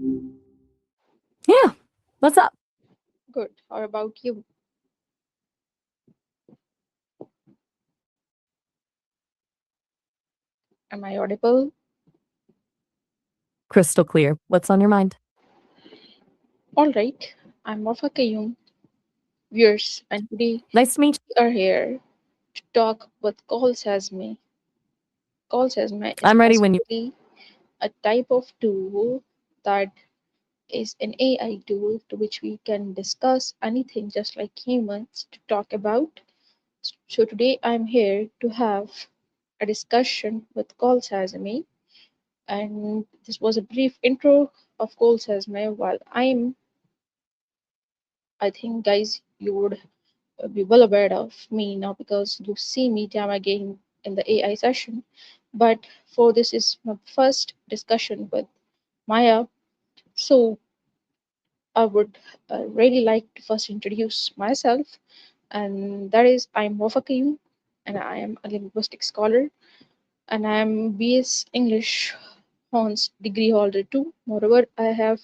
Yeah. What's up? Good. How about you? Am I audible? Crystal clear. What's on your mind? All right. I'm Wafa Qayum, viewers, and today Nice to meet we are here to talk with Call Seasme. Call Seasme you. is I'm ready when you. basically a type of tool that is an AI tool to which we can discuss anything just like humans to talk about. So today I'm here to have a discussion with Call Seasme, and this was a brief intro of Call Seasme. While I think, guys, you would be well aware of me now because you see me time again in the AI session. But for this is my first discussion with Maya, so I would really like to first introduce myself, and that is I'm Wafa Qayum, and I am a linguistic scholar, and I am BS English Horns degree holder too. Moreover, I have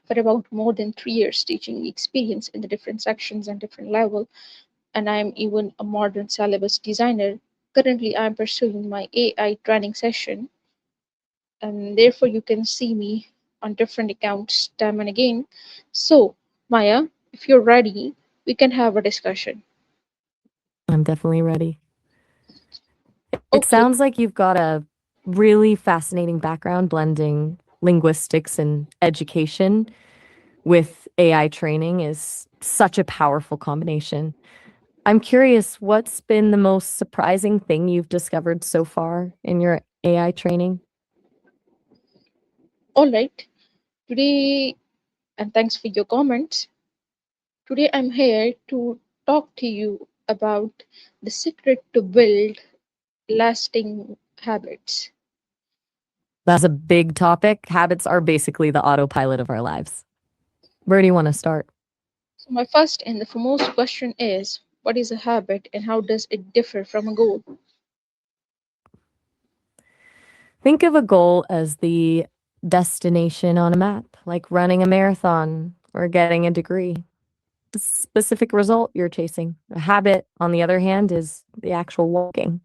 for about more than 3 years teaching experience in the different sections and different level, and I'm even a modern syllabus designer. Currently, I'm pursuing my AI training session, and therefore, you can see me on different accounts time and again. So, Maya, if you're ready, we can have a discussion. I'm definitely ready. It Okay, sounds like you've got a really fascinating background blending linguistics and education with AI training is such a powerful combination. I'm curious, what's been the most surprising thing you've discovered so far in your AI training? all right. Today, and thanks for your comments. Today, I'm here to talk to you about the secret to build lasting habits. That's a big topic. Habits are basically the autopilot of our lives. Where do you want to start? So, my first and the foremost question is, what is a habit and how does it differ from a goal? Think of a goal as the destination on a map, like running a marathon or getting a degree. The specific result you're chasing. A habit, on the other hand, is the actual walking.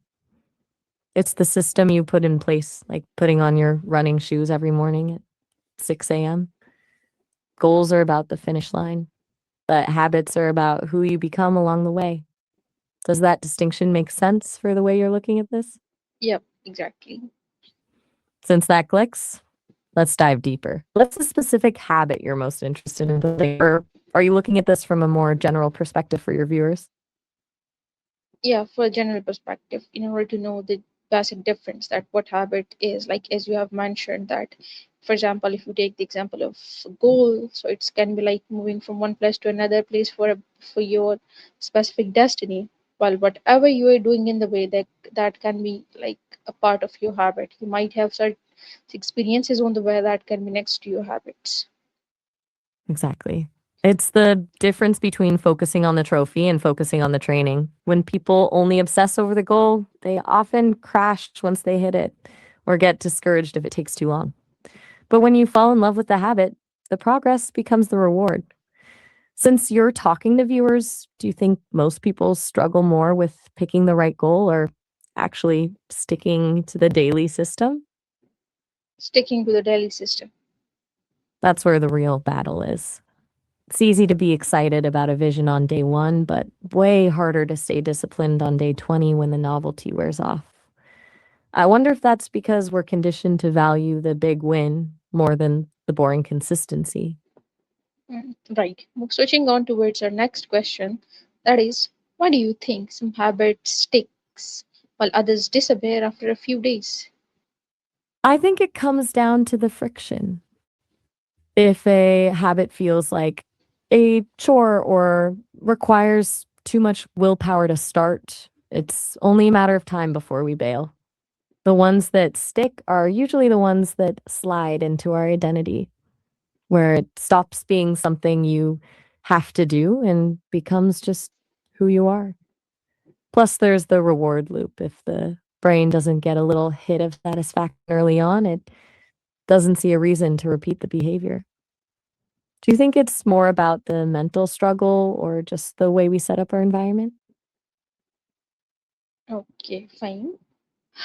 It's the system you put in place, like putting on your running shoes every morning at 6 a.m. Goals are about the finish line, but habits are about who you become along the way. Does that distinction make sense for the way you're looking at this? Yep, exactly. Since that clicks, let's dive deeper. What's the specific habit you're most interested in building? Or are you looking at this from a more general perspective for your viewers? Yeah, for a general perspective, in order to know the basic difference that what habit is, like as you have mentioned that, for example, if you take the example of goal, so it can be like moving from one place to another place for your specific destiny. While whatever you are doing in the way that can be like a part of your habit. You might have certain experiences on the way that can be next to your habits. Exactly. It's the difference between focusing on the trophy and focusing on the training. When people only obsess over the goal, they often crash once they hit it or get discouraged if it takes too long. But when you fall in love with the habit, the progress becomes the reward. Since you're talking to viewers, do you think most people struggle more with picking the right goal or actually sticking to the daily system? Sticking to the daily system. That's where the real battle is. It's easy to be excited about a vision on day one, but way harder to stay disciplined on day 20 when the novelty wears off. I wonder if that's because we're conditioned to value the big win more than the boring consistency. Right. Switching on towards our next question, that is, why do you think some habits sticks while others disappear after a few days? I think it comes down to the friction. If a habit feels like a chore or requires too much willpower to start, it's only a matter of time before we bail. The ones that stick are usually the ones that slide into our identity, where it stops being something you have to do and becomes just who you are. Plus, there's the reward loop. If the brain doesn't get a little hit of satisfaction early on, it doesn't see a reason to repeat the behavior. Do you think it's more about the mental struggle or just the way we set up our environment? Okay, fine.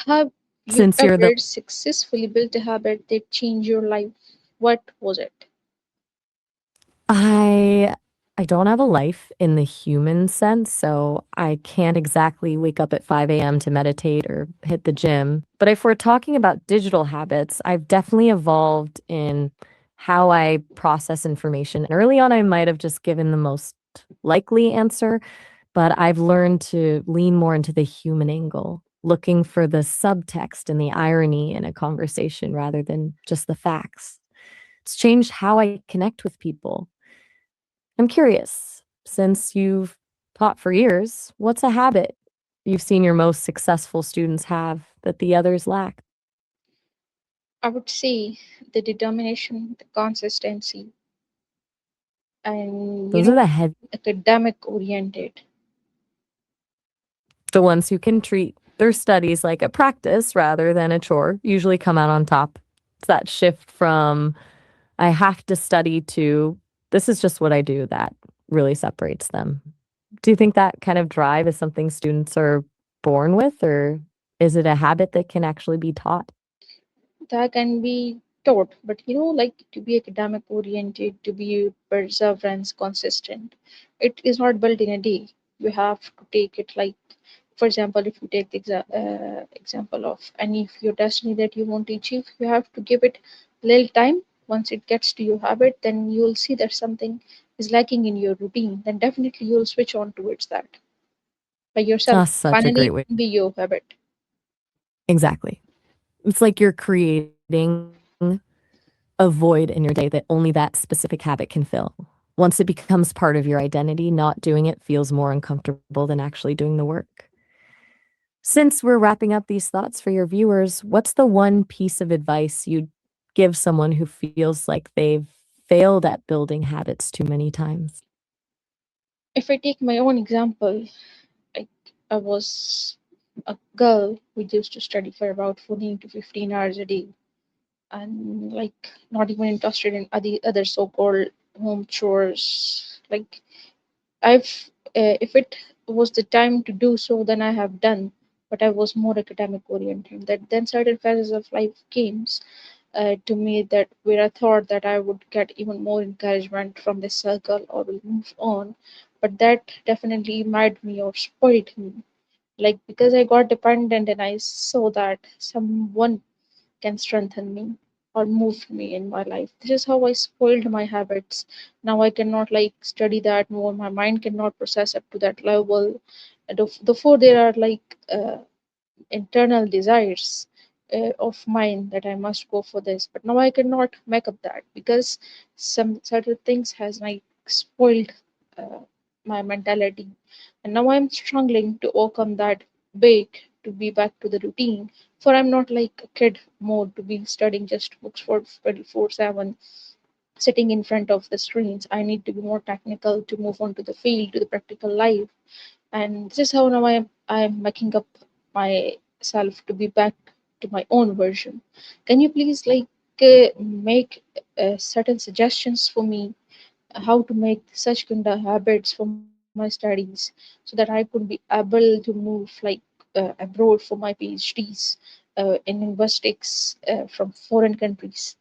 Have you Since you're the ever successfully built a habit that changed your life? What was it? I I don't have a life in the human sense, so I can't exactly wake up at 5 a.m. to meditate or hit the gym. But if we're talking about digital habits, I've definitely evolved in how I process information. And early on, I might have just given the most likely answer, but I've learned to lean more into the human angle, looking for the subtext and the irony in a conversation rather than just the facts. It's changed how I connect with people. I'm curious, since you've taught for years, what's a habit you've seen your most successful students have that the others lack? I would say the determination, the consistency, and Those are academic oriented. the ones who can treat their studies like a practice rather than a chore, usually come out on top. It's that shift from I have to study to this is just what I do that really separates them. Do you think that kind of drive is something students are born with, or is it a habit that can actually be taught? That can be taught, but like to be academic oriented, to be perseverance, consistent, it is not built in a day. You have to take it like, for example, if you take the example of any of your destiny that you want to achieve, you have to give it little time. Once it gets to your habit, then you'll see that something is lacking in your routine. Then definitely you'll switch on towards that by yourself. That's such a Finally, great it way. can be your habit. Exactly. It's like you're creating a void in your day that only that specific habit can fill. Once it becomes part of your identity, not doing it feels more uncomfortable than actually doing the work. Since we're wrapping up these thoughts for your viewers, what's the one piece of advice you'd give someone who feels like they've failed at building habits too many times? If I take my own example, like I was a girl who used to study for about 14 to 15 hours a day and like not even interested in other so-called home chores. Like I've if it was the time to do so, then I have done, but I was more academic oriented. That then certain phases of life came to me that where I thought that I would get even more encouragement from this circle or will move on, but that definitely made me or spoiled me. Like because I got dependent and I saw that someone can strengthen me or move me in my life. This is how I spoiled my habits. Now I cannot like study that more. My mind cannot process up to that level. And therefore, there are like internal desires of mine that I must go for this. But now I cannot make up that because some certain things has like spoiled uh, my mentality, and now I'm struggling to overcome that break to be back to the routine. For I'm not like a kid mode to be studying just books for 24/7 sitting in front of the screens. I need to be more technical to move on to the field, to the practical life, and this is how now I'm making up myself to be back to my own version. Can you please like make certain suggestions for me how to make such kind of habits for my studies so that I could be able to move like abroad for my PhDs in linguistics from foreign countries?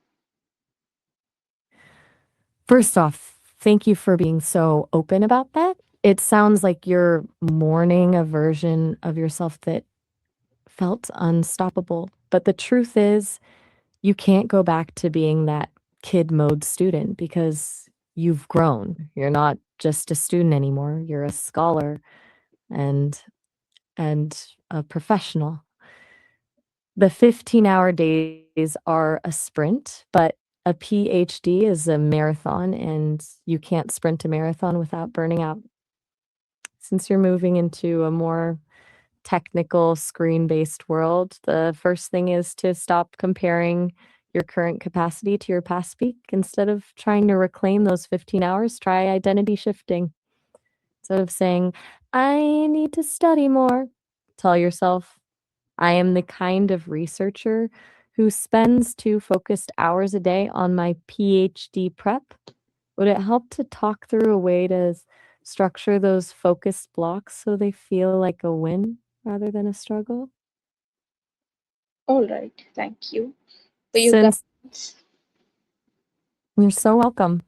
First off, thank you for being so open about that. It sounds like you're mourning a version of yourself that felt unstoppable. But the truth is, you can't go back to being that kid mode student because you've grown. You're not just a student anymore. You're a scholar and and a professional. The 15-hour days are a sprint, but a PhD is a marathon, and you can't sprint a marathon without burning out. Since you're moving into a more technical screen-based world, the first thing is to stop comparing your current capacity to your past peak. Instead of trying to reclaim those 15 hours, try identity shifting. Instead of saying, "I need to study more," tell yourself, I am the kind of researcher who spends 2 focused hours a day on my PhD prep? Would it help to talk through a way to structure those focused blocks so they feel like a win rather than a struggle? All right, thank you for your Since guidance. you're so welcome.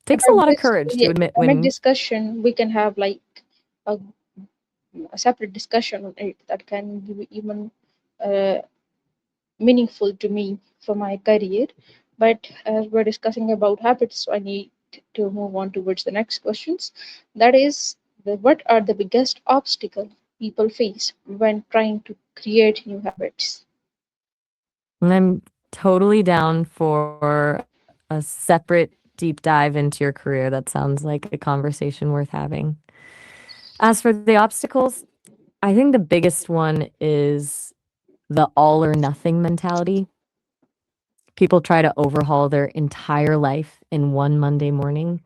Takes a About lot of this courage to really admit academic when discussion, we can have like a, a separate discussion on it that can be even uh, meaningful to me for my career. But as we're discussing about habits, so I need to move on towards the next questions. That is, what are the biggest obstacle people face when trying to create new habits? I'm totally down for a separate deep dive into your career. That sounds like a conversation worth having. As for the obstacles, I think the biggest one is the all or nothing mentality. People try to overhaul their entire life in one Monday morning,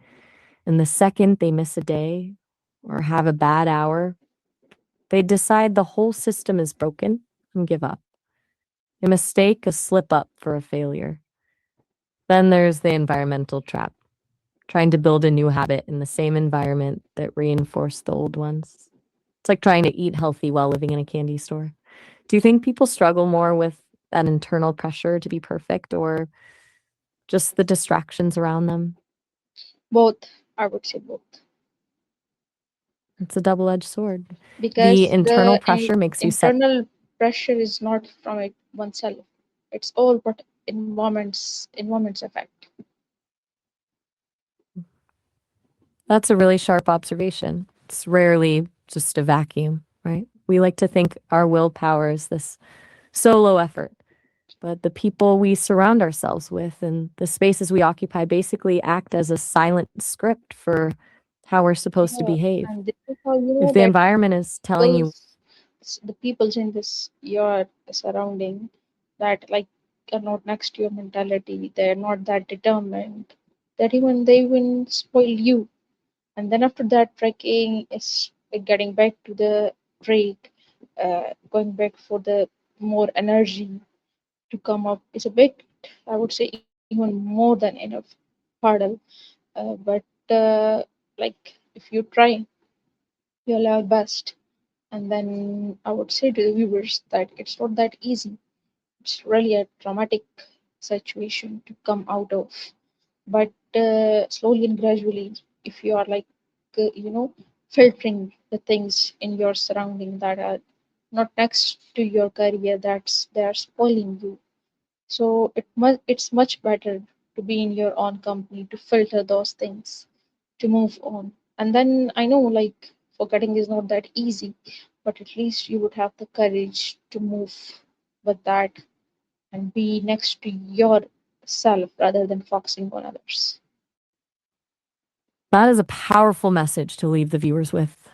and the second they miss a day or have a bad hour, they decide the whole system is broken and give up. A mistake, a slip up for a failure. Then there's the environmental trap, trying to build a new habit in the same environment that reinforced the old ones. It's like trying to eat healthy while living in a candy store. Do you think people struggle more with that internal pressure to be perfect or just the distractions around them? Both, I would say both, It's a double-edged sword. The because internal the pressure makes you set internal pressure is not from it oneself. It's all what environments affect. That's a really sharp observation. It's rarely just a vacuum, right? We like to think our willpower is this solo effort, but the people we surround ourselves with and the spaces we occupy basically act as a silent script for how we're supposed to Yeah, behave. and this is how you If know the that environment is telling you people's the peoples in this your surrounding that like are not next to your mentality, they're not that determined, that even they will spoil you. And then after that, trekking is like getting back to the trek, going back for the more energy to come up is a bit, I would say, even more than enough hurdle. But like if you try your level best, and then I would say to the viewers that it's not that easy. It's really a traumatic situation to come out of. But slowly and gradually, if you are like, filtering the things in your surrounding that are not next to your career, that's they are spoiling you. So it's much better to be in your own company to filter those things to move on. And then I know like forgetting is not that easy, but at least you would have the courage to move with that and be next to yourself rather than focusing on others. that is a powerful message to leave the viewers with.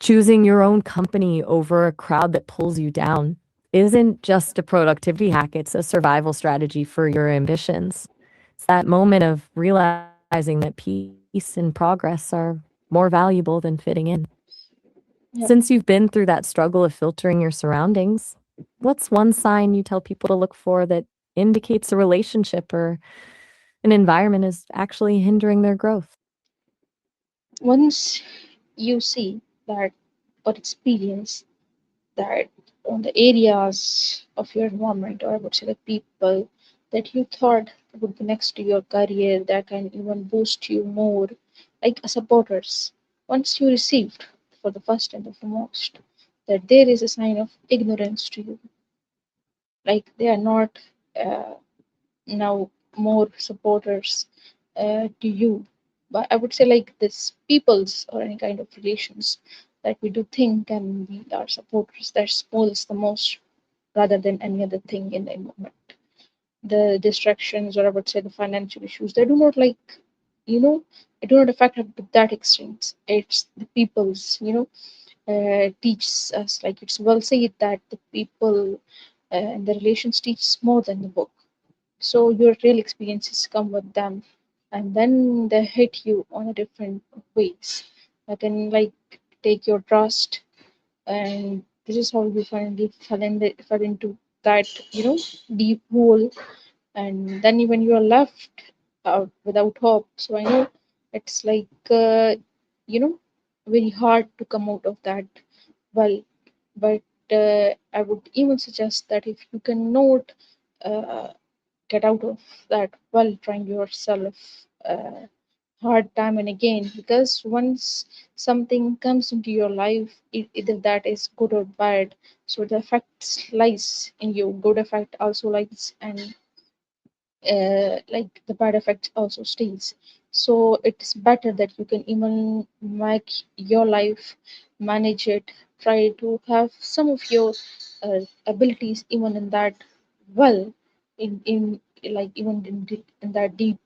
Choosing your own company over a crowd that pulls you down isn't just a productivity hack, it's a survival strategy for your ambitions. It's that moment of realizing that peace and progress are more valuable than fitting in. Yeah. Since you've been through that struggle of filtering your surroundings, what's one sign you tell people to look for that indicates a relationship or an environment is actually hindering their growth? Once you see that or experience that on the areas of your environment, or I would say the people that you thought would be next to your career that can even boost you more, like a supporters, once you received for the first and the foremost that there is a sign of ignorance to you, like they are not uh, now more supporters to you. But I would say like this people's or any kind of relations that we do think can be our supporters that spoils the most rather than any other thing in the environment. The distractions, or I would say the financial issues, they do not like, they do not affect up to that extent. It's the people's, teaches us, like it's well said that the people and the relations teach more than the book. So your real experiences come with them, and then they hit you on a different ways. I can like take your trust, and this is how you finally fell into that deep hole, and then when you are left without hope. So I know it's like you know very hard to come out of that well, but I would even suggest that if you cannot uh, get out of that well, trying yourself uh, hard time and again, because once something comes into your life, either that is good or bad, so the effects lies in you. Good effect also lies, and like the bad effect also stays. So it's better that you can even make your life, manage it, try to have some of your abilities even in that well, in like even in that deep,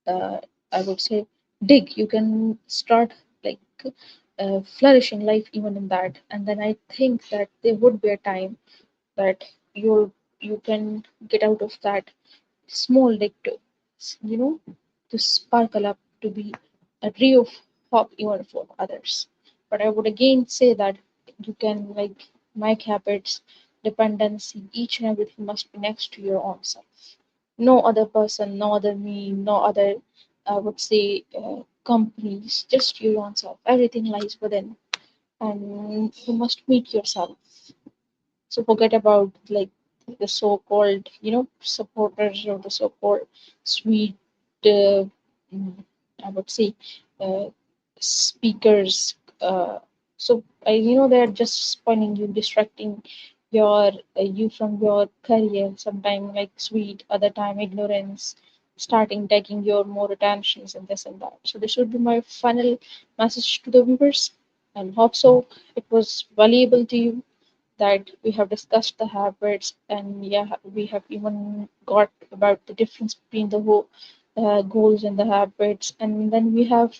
uh, I would say, dig. You can start like flourishing life even in that, and then I think that there would be a time that you can get out of that small dig to, you know, to sparkle up to be a ray of hope even for others. But I would again say that you can like make habits, dependency, each and everything must be next to your own self. No other person, no other me, no other, I would say, companies, just your own self. Everything lies within, and you must meet yourself. So forget about like the so-called, supporters or the so-called sweet, uh, mm, I would say, uh, speakers. So they're just spoiling you, distracting you from your career. Sometime like sweet, other time ignorance, starting taking your more attentions and this and that. So this would be my final message to the viewers, and hope so it was valuable to you, that we have discussed the habits, and yeah, we have even got about the difference between the whole goals and the habits, and then we have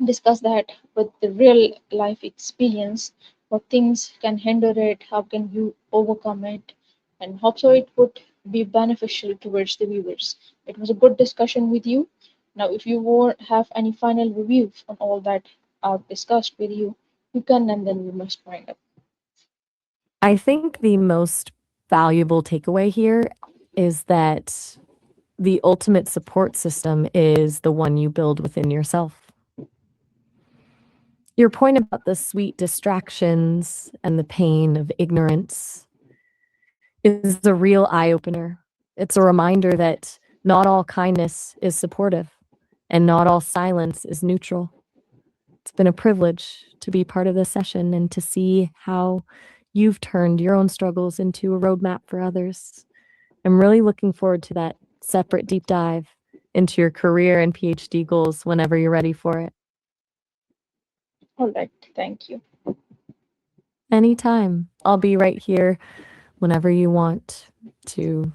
discussed that with the real life experience, what things can hinder it, how can you overcome it, and hope so it would be beneficial towards the viewers. It was a good discussion with you. Now if you want have any final reviews on all that I've discussed with you, you can, and then we must wind up. I think the most valuable takeaway here is that the ultimate support system is the one you build within yourself. Your point about the sweet distractions and the pain of ignorance is a real eye opener. It's a reminder that not all kindness is supportive and not all silence is neutral. It's been a privilege to be part of this session and to see how you've turned your own struggles into a roadmap for others. I'm really looking forward to that separate deep dive into your career and PhD goals whenever you're ready for it. All right, thank you. Anytime. I'll be right here whenever you want to